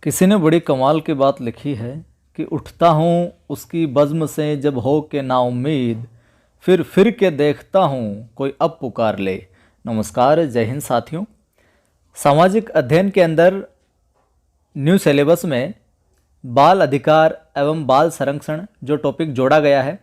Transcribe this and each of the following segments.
किसी ने बड़ी कमाल की बात लिखी है कि उठता हूँ उसकी बज़्म से जब हो के नाउम्मीद, फिर के देखता हूँ कोई अब पुकार ले। नमस्कार, जय हिंद साथियों। सामाजिक अध्ययन के अंदर न्यू सिलेबस में बाल अधिकार एवं बाल संरक्षण जो टॉपिक जोड़ा गया है,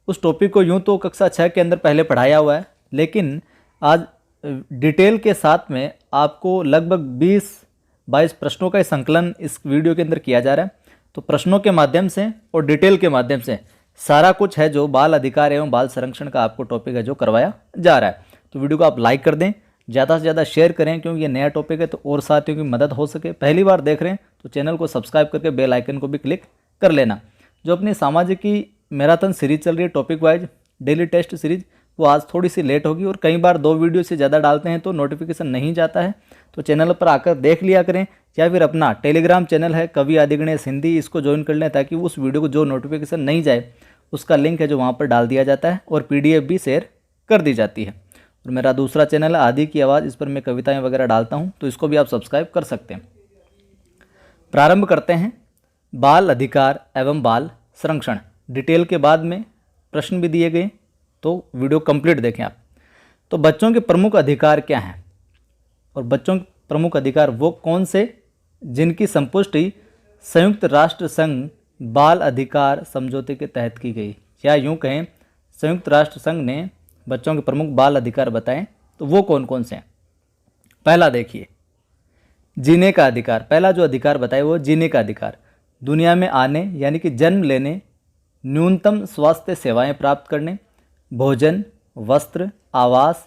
उस टॉपिक को यूँ तो कक्षा 6 के अंदर पहले पढ़ाया हुआ है, लेकिन आज डिटेल के साथ में आपको लगभग 20-22 प्रश्नों का संकलन इस वीडियो के अंदर किया जा रहा है। तो प्रश्नों के माध्यम से और डिटेल के माध्यम से सारा कुछ है जो बाल अधिकार एवं बाल संरक्षण का आपको टॉपिक है जो करवाया जा रहा है। तो वीडियो को आप लाइक कर दें, ज़्यादा से ज़्यादा शेयर करें, क्योंकि ये नया टॉपिक है तो और साथियों की मदद हो सके। पहली बार देख रहे हैं तो चैनल को सब्सक्राइब करके बेल आइकन को भी क्लिक कर लेना। जो अपनी सामाजिक की मैराथन सीरीज चल रही है topic wise daily test series, वो आज थोड़ी सी लेट होगी और कई बार 2 वीडियो से ज़्यादा डालते हैं तो नोटिफिकेशन नहीं जाता है। तो चैनल पर आकर देख लिया करें, या फिर अपना टेलीग्राम चैनल है कवि आदिगणेश हिंदी, इसको ज्वाइन कर लें ताकि उस वीडियो को जो नोटिफिकेशन नहीं जाए उसका लिंक है जो वहाँ पर डाल दिया जाता है और PDF भी शेयर कर दी जाती है। और मेरा दूसरा चैनल है आदि की आवाज़, इस पर मैं कविताएँ वगैरह डालता हूँ, तो इसको भी आप सब्सक्राइब कर सकते हैं। प्रारंभ करते हैं बाल अधिकार एवं बाल संरक्षण। डिटेल के बाद में प्रश्न भी दिए गए, तो वीडियो कंप्लीट देखें आप। तो बच्चों के प्रमुख अधिकार क्या हैं, और बच्चों के प्रमुख अधिकार वो कौन से जिनकी संपुष्टि संयुक्त राष्ट्र संघ बाल अधिकार समझौते के तहत की गई, या यूँ कहें संयुक्त राष्ट्र संघ ने बच्चों के प्रमुख बाल अधिकार बताएं, तो वो कौन कौन से हैं। पहला देखिए, जीने का अधिकार। पहला जो अधिकार बताए वो जीने का अधिकार। दुनिया में आने यानी कि जन्म लेने, न्यूनतम स्वास्थ्य सेवाएं प्राप्त करने, भोजन, वस्त्र, आवास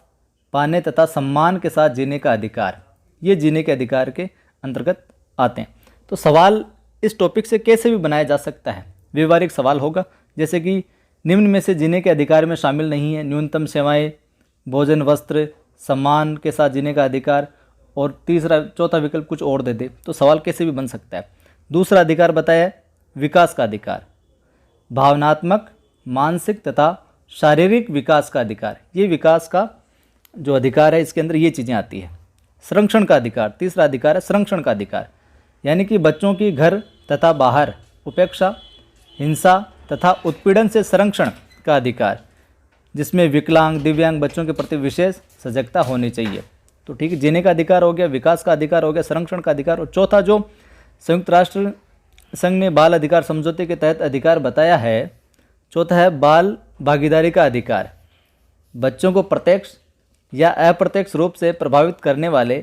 पाने तथा सम्मान के साथ जीने का अधिकार, ये जीने के अधिकार के अंतर्गत आते हैं। तो सवाल इस टॉपिक से कैसे भी बनाया जा सकता है, व्यवहारिक सवाल होगा, जैसे कि निम्न में से जीने के अधिकार में शामिल नहीं है न्यूनतम सेवाएं, भोजन, वस्त्र, सम्मान के साथ जीने का अधिकार, और चौथा विकल्प कुछ और दे दे, तो सवाल कैसे भी बन सकता है। दूसरा अधिकार बताया विकास का अधिकार, भावनात्मक, मानसिक तथा शारीरिक विकास का अधिकार, ये विकास का जो अधिकार है इसके अंदर ये चीज़ें आती है। संरक्षण का अधिकार, तीसरा अधिकार है संरक्षण का अधिकार, यानी कि बच्चों की घर तथा बाहर उपेक्षा, हिंसा तथा उत्पीड़न से संरक्षण का अधिकार, जिसमें विकलांग, दिव्यांग बच्चों के प्रति विशेष सजगता होनी चाहिए। तो ठीक है, जीने का अधिकार हो गया, विकास का अधिकार हो गया, संरक्षण का अधिकार। और चौथा जो संयुक्त राष्ट्र संघ ने बाल अधिकार समझौते के तहत अधिकार बताया है, चौथा है बाल भागीदारी का अधिकार। बच्चों को प्रत्यक्ष या अप्रत्यक्ष रूप से प्रभावित करने वाले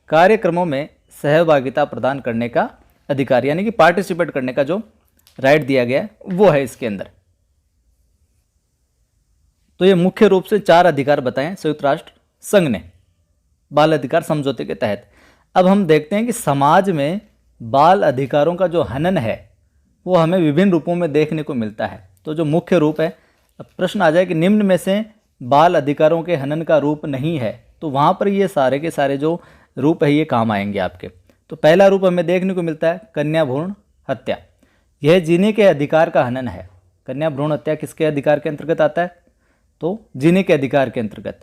कार्यक्रमों में सहभागिता प्रदान करने का अधिकार, यानी कि पार्टिसिपेट करने का जो राइट दिया गया है वो है इसके अंदर। तो ये मुख्य रूप से 4 अधिकार बताएं संयुक्त राष्ट्र संघ ने बाल अधिकार समझौते के तहत। अब हम देखते हैं कि समाज में बाल अधिकारों का जो हनन है वो हमें विभिन्न रूपों में देखने को मिलता है। तो जो मुख्य रूप है, अब प्रश्न आ जाए कि निम्न में से बाल अधिकारों के हनन का रूप नहीं है, तो वहाँ पर ये सारे के सारे जो रूप है ये काम आएंगे आपके। तो पहला रूप हमें देखने को मिलता है कन्या भ्रूण हत्या। यह जीने के अधिकार का हनन है। कन्या भ्रूण हत्या किसके अधिकार के अंतर्गत आता है, तो जीने के अधिकार के अंतर्गत।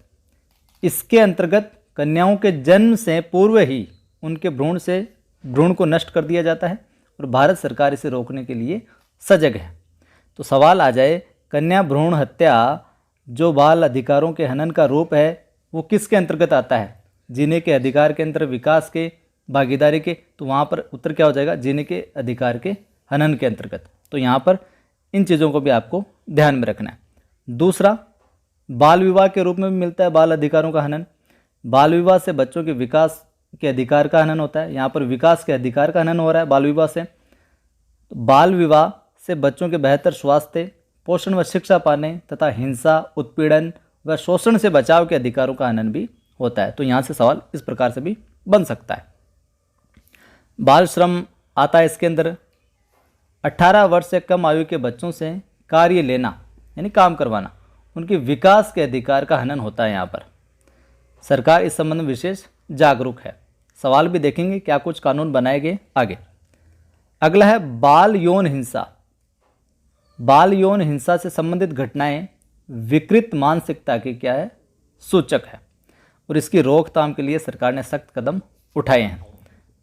इसके अंतर्गत कन्याओं के जन्म से पूर्व ही उनके भ्रूण को नष्ट कर दिया जाता है, और भारत सरकार इसे रोकने के लिए सजग है। तो सवाल आ जाए, कन्या भ्रूण हत्या जो बाल अधिकारों के हनन का रूप है वो किसके अंतर्गत आता है, जीने के अधिकार के अंतर्गत, विकास के, भागीदारी के, तो वहाँ पर उत्तर क्या हो जाएगा, जीने के अधिकार के हनन के अंतर्गत। तो यहाँ पर इन चीज़ों को भी आपको ध्यान में रखना है। दूसरा, बाल विवाह के रूप में भी मिलता है बाल अधिकारों का हनन। बाल विवाह से बच्चों के विकास के अधिकार का हनन होता है, यहाँ पर विकास के अधिकार का हनन हो रहा है बाल विवाह से। तो बाल विवाह से बच्चों के बेहतर स्वास्थ्य, पोषण व शिक्षा पाने तथा हिंसा, उत्पीड़न व शोषण से बचाव के अधिकारों का हनन भी होता है। तो यहाँ से सवाल इस प्रकार से भी बन सकता है। बाल श्रम आता है इसके अंदर। 18 वर्ष से कम आयु के बच्चों से कार्य लेना यानी काम करवाना, उनके विकास के अधिकार का हनन होता है। यहाँ पर सरकार इस संबंध में विशेष जागरूक है। सवाल भी देखेंगे क्या कुछ कानून बनाए गए आगे। अगला है बाल यौन हिंसा। बाल यौन हिंसा से संबंधित घटनाएं विकृत मानसिकता की क्या है, सूचक है, और इसकी रोकथाम के लिए सरकार ने सख्त कदम उठाए हैं।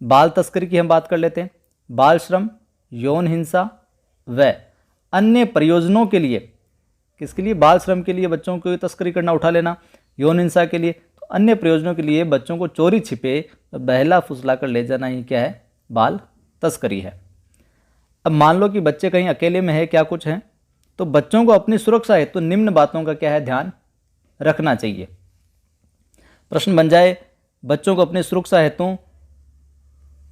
बाल तस्करी की हम बात कर लेते हैं। बाल श्रम, यौन हिंसा व अन्य प्रयोजनों के लिए। किसके लिए? बाल श्रम के लिए, बच्चों को तस्करी करना, उठा लेना। यौन हिंसा के लिए, तो अन्य प्रयोजनों के लिए बच्चों को चोरी छिपे बहला फुसला कर ले जाना ही क्या है? बाल तस्करी है। अब मान लो कि बच्चे कहीं अकेले में है, क्या कुछ है, तो बच्चों को अपनी सुरक्षा है तो निम्न बातों का क्या है? ध्यान रखना चाहिए। प्रश्न बन जाए, बच्चों को अपनी सुरक्षा हेतु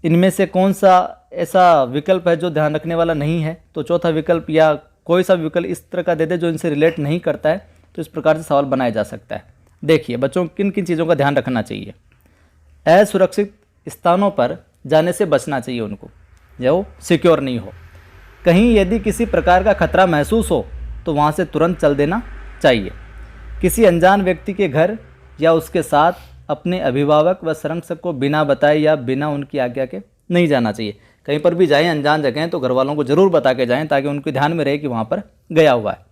इनमें से कौन सा ऐसा विकल्प है जो ध्यान रखने वाला नहीं है? तो चौथा विकल्प या कोई सा विकल्प इस तरह का दे दे जो इनसे रिलेट नहीं करता है, तो इस प्रकार से सवाल बनाया जा सकता है। देखिए बच्चों को किन किन चीज़ों का ध्यान रखना चाहिए। असुरक्षित स्थानों पर जाने से बचना चाहिए उनको, जो सिक्योर नहीं हो। कहीं यदि किसी प्रकार का खतरा महसूस हो तो वहाँ से तुरंत चल देना चाहिए। किसी अनजान व्यक्ति के घर या उसके साथ अपने अभिभावक व संरक्षक को बिना बताए या बिना उनकी आज्ञा के नहीं जाना चाहिए। कहीं पर भी जाएं अनजान जगह तो घर वालों को ज़रूर बता के जाएं ताकि उनके ध्यान में रहे कि वहाँ पर गया हुआ है।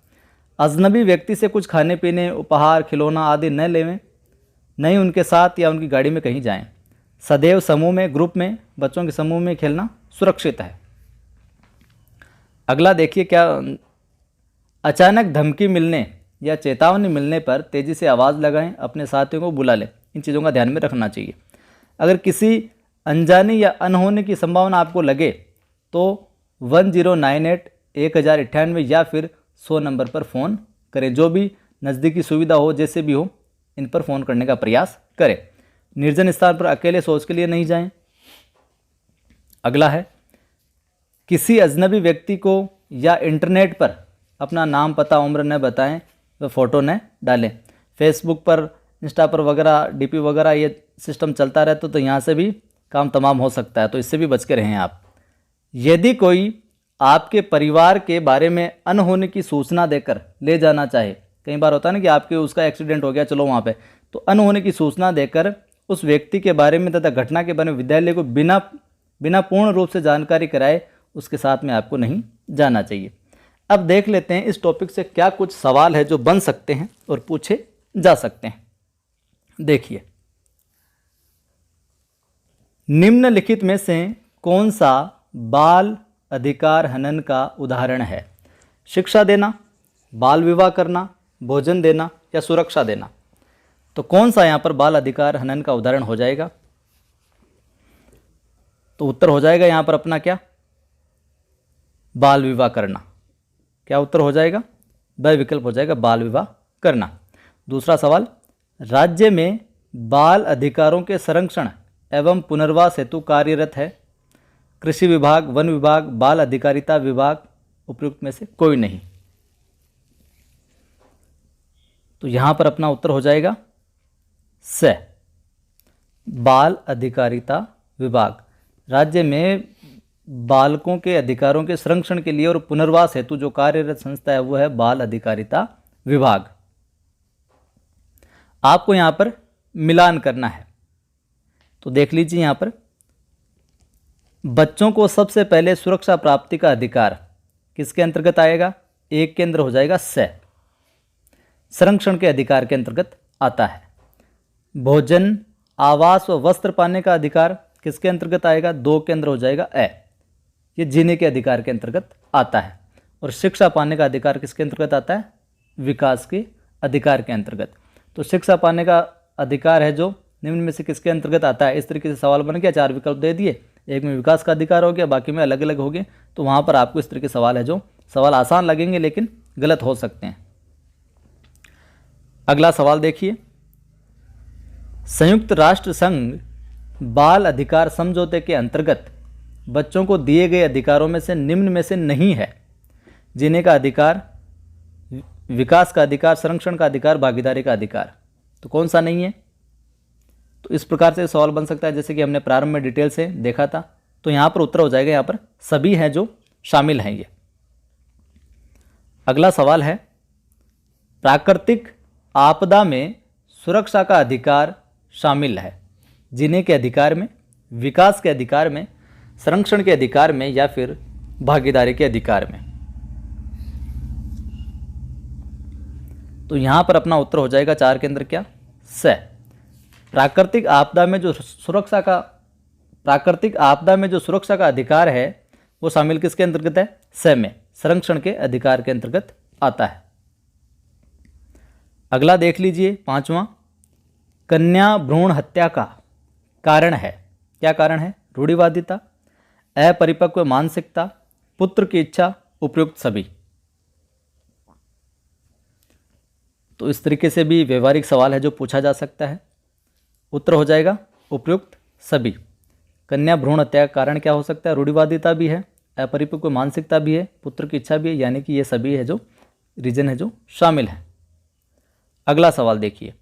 अजनबी व्यक्ति से कुछ खाने पीने, उपहार, खिलौना आदि न लेवें, नहीं उनके साथ या उनकी गाड़ी में कहीं जाएं। सदैव समूह में, ग्रुप में, बच्चों के समूह में खेलना सुरक्षित है। अगला देखिए क्या, अचानक धमकी मिलने या चेतावनी मिलने पर तेज़ी से आवाज़ लगाएं, अपने साथियों को बुला लें। इन चीज़ों का ध्यान में रखना चाहिए। अगर किसी अनजाने या अनहोने की संभावना आपको लगे तो 1098 1098 या फिर 100 नंबर पर फ़ोन करें। जो भी नज़दीकी सुविधा हो, जैसे भी हो, इन पर फ़ोन करने का प्रयास करें। निर्जन स्थान पर अकेले शौच के लिए नहीं जाएं। अगला है, किसी अजनबी व्यक्ति को या इंटरनेट पर अपना नाम, पता, उम्र न बताएं व फ़ोटो न डालें। फेसबुक पर, इंस्टा पर वगैरह, डीपी वगैरह ये सिस्टम चलता रहता तो यहाँ से भी काम तमाम हो सकता है, तो इससे भी बच के रहें आप। यदि कोई आपके परिवार के बारे में अनहोने की सूचना देकर ले जाना चाहे, कई बार होता है ना कि आपके उसका एक्सीडेंट हो गया, चलो वहाँ पे, तो अनहोने की सूचना देकर उस व्यक्ति के बारे में तथा घटना के बारे में विद्यालय को बिना पूर्ण रूप से जानकारी कराए उसके साथ में आपको नहीं जाना चाहिए। अब देख लेते हैं इस टॉपिक से क्या कुछ सवाल है जो बन सकते हैं और पूछे जा सकते हैं। देखिए, निम्नलिखित में से कौन सा बाल अधिकार हनन का उदाहरण है? शिक्षा देना, बाल विवाह करना, भोजन देना या सुरक्षा देना। तो कौन सा यहाँ पर बाल अधिकार हनन का उदाहरण हो जाएगा? तो उत्तर हो जाएगा यहाँ पर अपना क्या? बाल विवाह करना। क्या उत्तर हो जाएगा? वह विकल्प हो जाएगा बाल विवाह करना। दूसरा सवाल, राज्य में बाल अधिकारों के संरक्षण एवं पुनर्वास हेतु कार्यरत है कृषि विभाग, वन विभाग, बाल अधिकारिता विभाग, उपयुक्त में से कोई नहीं। तो यहां पर अपना उत्तर हो जाएगा स, बाल अधिकारिता विभाग। राज्य में बालकों के अधिकारों के संरक्षण के लिए और पुनर्वास हेतु जो कार्यरत संस्था है वो है बाल अधिकारिता विभाग। आपको यहां पर मिलान करना है, तो देख लीजिए यहां पर बच्चों को सबसे पहले सुरक्षा प्राप्ति का अधिकार किसके अंतर्गत आएगा? एक के अंदर हो जाएगा स, संरक्षण के अधिकार के अंतर्गत आता है। भोजन, आवास व वस्त्र पाने का अधिकार किसके अंतर्गत आएगा? दो के अंदर हो जाएगा अ, ये जीने के अधिकार के अंतर्गत आता है। और शिक्षा पाने का अधिकार किसके अंतर्गत आता है? विकास के अधिकार के अंतर्गत। तो शिक्षा पाने का अधिकार है जो निम्न में से किसके अंतर्गत आता है? इस तरीके से सवाल बन गया, चार विकल्प दे दिए, एक में विकास का अधिकार हो गया, बाकी में अलग अलग हो गए। तो वहाँ पर आपको इस तरह के सवाल है जो सवाल आसान लगेंगे लेकिन गलत हो सकते हैं। अगला सवाल देखिए, संयुक्त राष्ट्र संघ बाल अधिकार समझौते के अंतर्गत बच्चों को दिए गए अधिकारों में से निम्न में से नहीं है? जीने का अधिकार, विकास का अधिकार, संरक्षण का अधिकार, भागीदारी का अधिकार। तो कौन सा नहीं है? तो इस प्रकार से सवाल बन सकता है जैसे कि हमने प्रारंभ में डिटेल से देखा था। तो यहाँ पर उत्तर हो जाएगा, यहाँ पर सभी हैं जो शामिल हैं ये। अगला सवाल है, प्राकृतिक आपदा में सुरक्षा का अधिकार शामिल है जीने के अधिकार में, विकास के अधिकार में, संरक्षण के अधिकार में या फिर भागीदारी के अधिकार में? तो यहां पर अपना उत्तर हो जाएगा चार के अंदर क्या? स, प्राकृतिक आपदा में जो सुरक्षा का प्राकृतिक आपदा में जो सुरक्षा का अधिकार है वो शामिल किसके अंतर्गत है? स में, संरक्षण के अधिकार के अंतर्गत आता है। अगला देख लीजिए, पांचवा, कन्या भ्रूण हत्या का कारण है। क्या कारण है? रूढ़िवादिता, अपरिपक्व मानसिकता, पुत्र की इच्छा, उपयुक्त सभी। तो इस तरीके से भी व्यवहारिक सवाल है जो पूछा जा सकता है। उत्तर हो जाएगा उपयुक्त सभी। कन्या भ्रूण हत्या का कारण क्या हो सकता है? रूढ़िवादिता भी है, अपरिपक्व मानसिकता भी है, पुत्र की इच्छा भी है, यानी कि ये सभी है जो रीजन है जो शामिल है। अगला सवाल देखिए,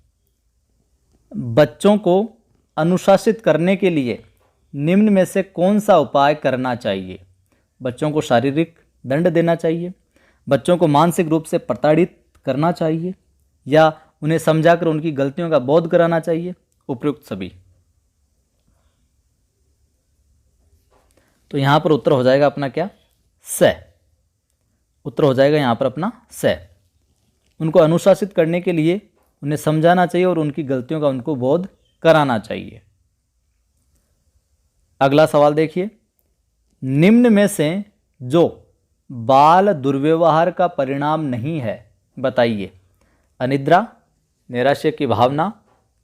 बच्चों को अनुशासित करने के लिए निम्न में से कौन सा उपाय करना चाहिए? बच्चों को शारीरिक दंड देना चाहिए, बच्चों को मानसिक रूप से प्रताड़ित करना चाहिए, या उन्हें समझाकर उनकी गलतियों का बोध कराना चाहिए, उपयुक्त सभी। तो यहां पर उत्तर हो जाएगा अपना क्या? स। उत्तर हो जाएगा यहां पर अपना स। उनको अनुशासित करने के लिए उन्हें समझाना चाहिए और उनकी गलतियों का उनको बोध कराना चाहिए। अगला सवाल देखिए, निम्न में से जो बाल दुर्व्यवहार का परिणाम नहीं है बताइए। अनिद्रा, नैराश्य की भावना,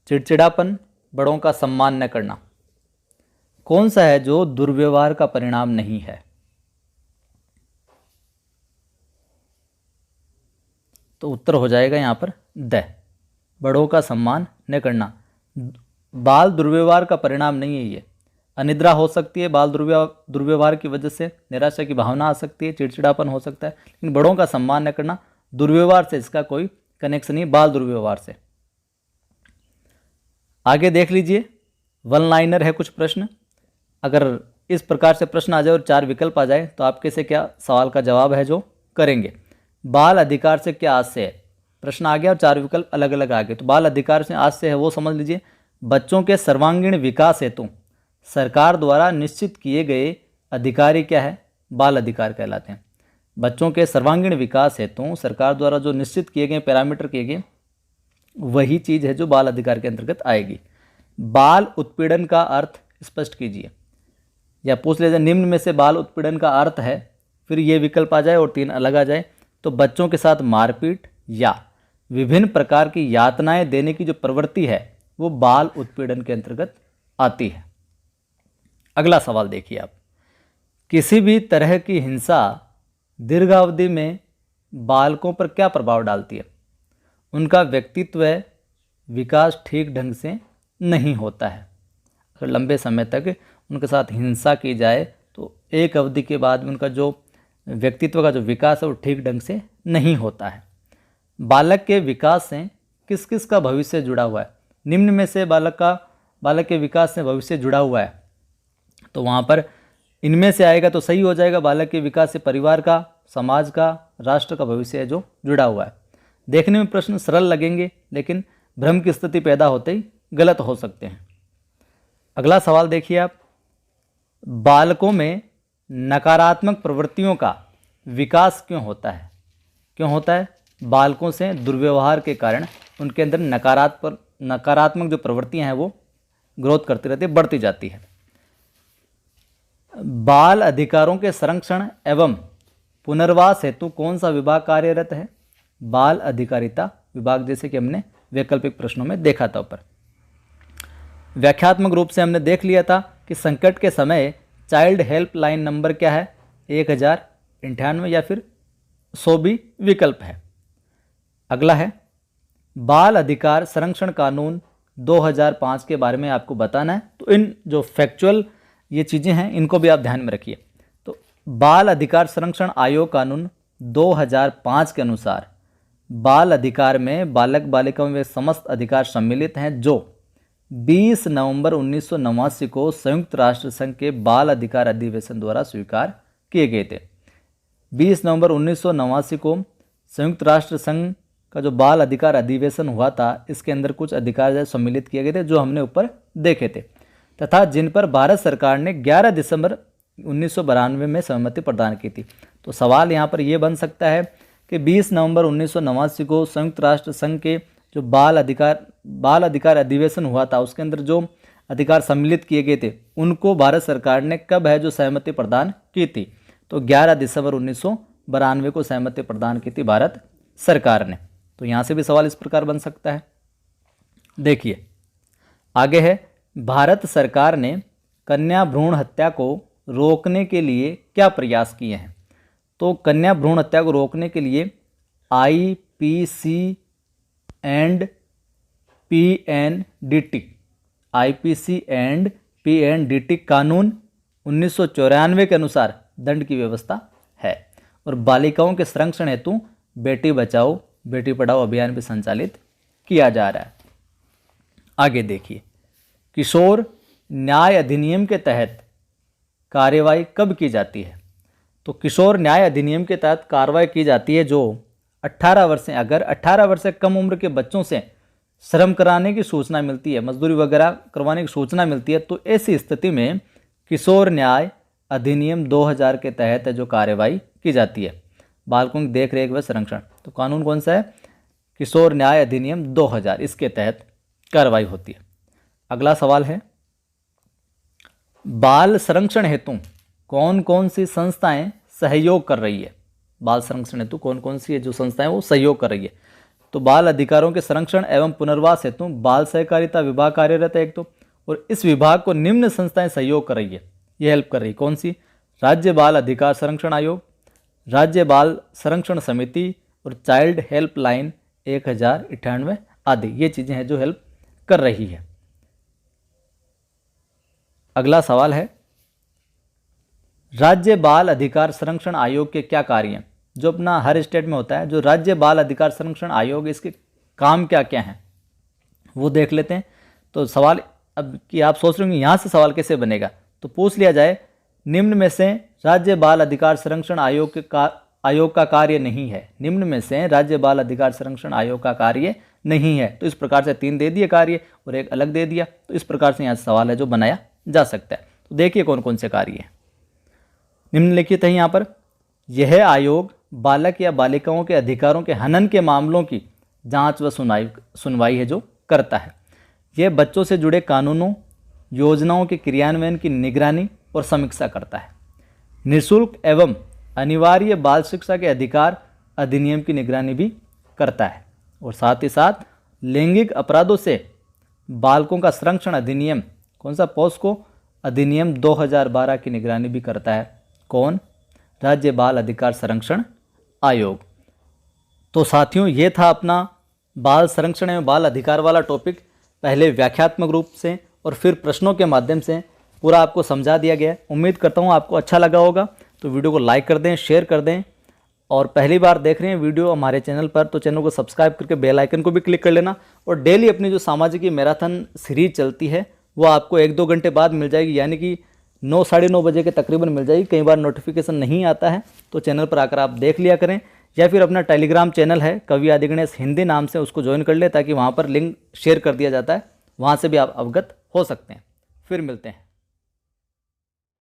चिड़चिड़ापन, बड़ों का सम्मान न करना। कौन सा है जो दुर्व्यवहार का परिणाम नहीं है? तो उत्तर हो जाएगा यहां पर द, बड़ों का सम्मान न करना। बाल दुर्व्यवहार का परिणाम नहीं है ये। अनिद्रा हो सकती है बाल दुर्व्यवहार की वजह से, निराशा की भावना आ सकती है, चिड़चिड़ापन हो सकता है, लेकिन बड़ों का सम्मान न करना दुर्व्यवहार से इसका कोई कनेक्शन नहीं, बाल दुर्व्यवहार से। आगे देख लीजिए, वन लाइनर है कुछ प्रश्न। अगर इस प्रकार से प्रश्न आ जाए और 4 विकल्प आ जाए तो आपके से क्या सवाल का जवाब है जो करेंगे। बाल अधिकार से क्या आशय है? प्रश्न आ गया और 4 विकल्प अलग अलग आ गए। तो बाल अधिकार से आशय है वो समझ लीजिए, बच्चों के सर्वांगीण विकास हेतु सरकार द्वारा निश्चित किए गए अधिकारी क्या है? बाल अधिकार कहलाते हैं। बच्चों के सर्वांगीण विकास हेतु सरकार द्वारा जो निश्चित किए गए पैरामीटर किए गए वही चीज़ है जो बाल अधिकार के अंतर्गत आएगी। बाल उत्पीड़न का अर्थ स्पष्ट कीजिए, या पूछ लीजिए निम्न में से बाल उत्पीड़न का अर्थ है, फिर ये विकल्प आ जाए और 3 अलग आ जाए। तो बच्चों के साथ मारपीट या विभिन्न प्रकार की यातनाएं देने की जो प्रवृत्ति है वो बाल उत्पीड़न के अंतर्गत आती है। अगला सवाल देखिए आप, किसी भी तरह की हिंसा दीर्घावधि में बालकों पर क्या प्रभाव डालती है? उनका व्यक्तित्व विकास ठीक ढंग से नहीं होता है। अगर लंबे समय तक उनके साथ हिंसा की जाए तो एक अवधि के बाद उनका जो व्यक्तित्व का जो विकास है वो ठीक ढंग से नहीं होता है। बालक के विकास से किस किस का भविष्य जुड़ा हुआ है? निम्न में से बालक के विकास से भविष्य जुड़ा हुआ है, तो वहाँ पर इनमें से आएगा तो सही हो जाएगा। बालक के विकास से परिवार का, समाज का, राष्ट्र का भविष्य है जो जुड़ा हुआ है। देखने में प्रश्न सरल लगेंगे लेकिन भ्रम की स्थिति पैदा होते ही गलत हो सकते हैं। अगला सवाल देखिए आप, बालकों में नकारात्मक प्रवृत्तियों का विकास क्यों होता है? क्यों होता है? बालकों से दुर्व्यवहार के कारण उनके अंदर नकारात्मक जो प्रवृत्तियां हैं वो ग्रोथ करती रहती है, बढ़ती जाती है। बाल अधिकारों के संरक्षण एवं पुनर्वास हेतु कौन सा विभाग कार्यरत है? बाल अधिकारिता विभाग, जैसे कि हमने वैकल्पिक प्रश्नों में देखा था ऊपर। व्याख्यात्मक रूप से हमने देख लिया था कि संकट के समय चाइल्ड हेल्पलाइन नंबर क्या है? 1098 या फिर 100 भी विकल्प है। अगला है, बाल अधिकार संरक्षण कानून 2005 के बारे में आपको बताना है। तो इन जो फैक्चुअल ये चीज़ें हैं इनको भी आप ध्यान में रखिए। तो बाल अधिकार संरक्षण आयोग कानून 2005 के अनुसार बाल अधिकार में बालक बालिकाओं में समस्त अधिकार सम्मिलित हैं जो 20 नवंबर 1989 को संयुक्त राष्ट्र संघ के बाल अधिकार अधिवेशन द्वारा स्वीकार किए गए थे। 20 नवंबर 1989 को संयुक्त राष्ट्र संघ का जो बाल अधिकार अधिवेशन हुआ था, इसके अंदर कुछ अधिकार सम्मिलित किए गए थे जो हमने ऊपर देखे थे, तथा जिन पर भारत सरकार ने 11 दिसंबर 1992 में सहमति प्रदान की थी। तो सवाल यहाँ पर यह बन सकता है कि 20 नवंबर 1989 को संयुक्त राष्ट्र संघ के जो बाल अधिकार अधिवेशन हुआ था उसके अंदर जो अधिकार सम्मिलित किए गए थे उनको भारत सरकार ने कब है जो सहमति प्रदान की थी? तो 11 दिसंबर 1992 को सहमति प्रदान की थी भारत सरकार ने। तो यहाँ से भी सवाल इस प्रकार बन सकता है। देखिए आगे है, भारत सरकार ने कन्या भ्रूण हत्या को रोकने के लिए क्या प्रयास किए हैं? तो कन्या भ्रूण हत्या को रोकने के लिए आईपीसी एंड पीएनडीटी कानून 1994 के अनुसार दंड की व्यवस्था है और बालिकाओं के संरक्षण हेतु बेटी बचाओ बेटी पढ़ाओ अभियान भी संचालित किया जा रहा है। आगे देखिए, किशोर न्याय अधिनियम के तहत कार्यवाही कब की जाती है? तो किशोर न्याय अधिनियम के तहत कार्रवाई की जाती है जो 18 वर्ष से, अगर 18 वर्ष से कम उम्र के बच्चों से श्रम कराने की सूचना मिलती है, मजदूरी वगैरह करवाने की सूचना मिलती है, तो ऐसी स्थिति में किशोर न्याय अधिनियम 2000 के तहत जो कार्यवाही की जाती है, बालकों की देख रेख व संरक्षण। तो कानून कौन सा है? किशोर न्याय अधिनियम 2000, इसके तहत कार्रवाई होती है। अगला सवाल है, बाल संरक्षण हेतु कौन कौन सी संस्थाएं सहयोग कर रही है? बाल संरक्षण हेतु कौन कौन सी है जो संस्थाएं वो सहयोग कर रही है? तो बाल अधिकारों के संरक्षण एवं पुनर्वास हेतु बाल सहकारिता विभाग कार्यरत है एक तो, और इस विभाग को निम्न संस्थाएं सहयोग कर रही है, ये हेल्प कर रही है। कौन सी? राज्य बाल अधिकार संरक्षण आयोग, राज्य बाल संरक्षण समिति और चाइल्ड हेल्पलाइन 1098 आदि, ये चीज़ें हैं जो हेल्प कर रही है। अगला सवाल है, राज्य बाल अधिकार संरक्षण आयोग के क्या कार्य हैं? जो अपना हर स्टेट में होता है, जो राज्य बाल अधिकार संरक्षण आयोग, इसके काम क्या क्या हैं वो देख लेते हैं। तो सवाल अब कि आप सोच रहे होंगे यहाँ से सवाल कैसे बनेगा, तो पूछ लिया जाए, निम्न में से राज्य बाल अधिकार संरक्षण आयोग का कार्य नहीं है। निम्न में से राज्य बाल अधिकार संरक्षण आयोग का कार्य नहीं है, तो इस प्रकार से 3 दे दिए कार्य और एक अलग दे दिया, तो इस प्रकार से यहाँ सवाल है जो बनाया जा सकता है। तो देखिए कौन कौन से कार्य हैं, निम्नलिखित है यहाँ पर। यह आयोग बालक या बालिकाओं के अधिकारों के हनन के मामलों की जांच व सुनवाई है जो करता है। यह बच्चों से जुड़े कानूनों योजनाओं के क्रियान्वयन की निगरानी और समीक्षा करता है। निःशुल्क एवं अनिवार्य बाल शिक्षा के अधिकार अधिनियम की निगरानी भी करता है और साथ ही साथ लैंगिक अपराधों से बालकों का संरक्षण अधिनियम, कौन सा? पोस्को अधिनियम 2012 की निगरानी भी करता है। कौन? राज्य बाल अधिकार संरक्षण आयोग। तो साथियों, ये था अपना बाल संरक्षण एवं बाल अधिकार वाला टॉपिक। पहले व्याख्यात्मक रूप से और फिर प्रश्नों के माध्यम से पूरा आपको समझा दिया गया है। उम्मीद करता हूँ आपको अच्छा लगा होगा। तो वीडियो को लाइक कर दें, शेयर कर दें, और पहली बार देख रहे हैं वीडियो हमारे चैनल पर तो चैनल को सब्सक्राइब करके बेल आइकन को भी क्लिक कर लेना। और डेली अपनी जो सामाजिक मैराथन सीरीज चलती है वो आपको 1-2 घंटे बाद मिल जाएगी, यानी कि 9 साढ़े 9 बजे के तकरीबन मिल जाएगी। कई बार नोटिफिकेशन नहीं आता है तो चैनल पर आकर आप देख लिया करें, या फिर अपना टेलीग्राम चैनल है कवि आदि गणेश हिंदी नाम से, उसको ज्वाइन कर ले ताकि वहाँ पर लिंक शेयर कर दिया जाता है, वहाँ से भी आप अवगत हो सकते हैं। फिर मिलते हैं।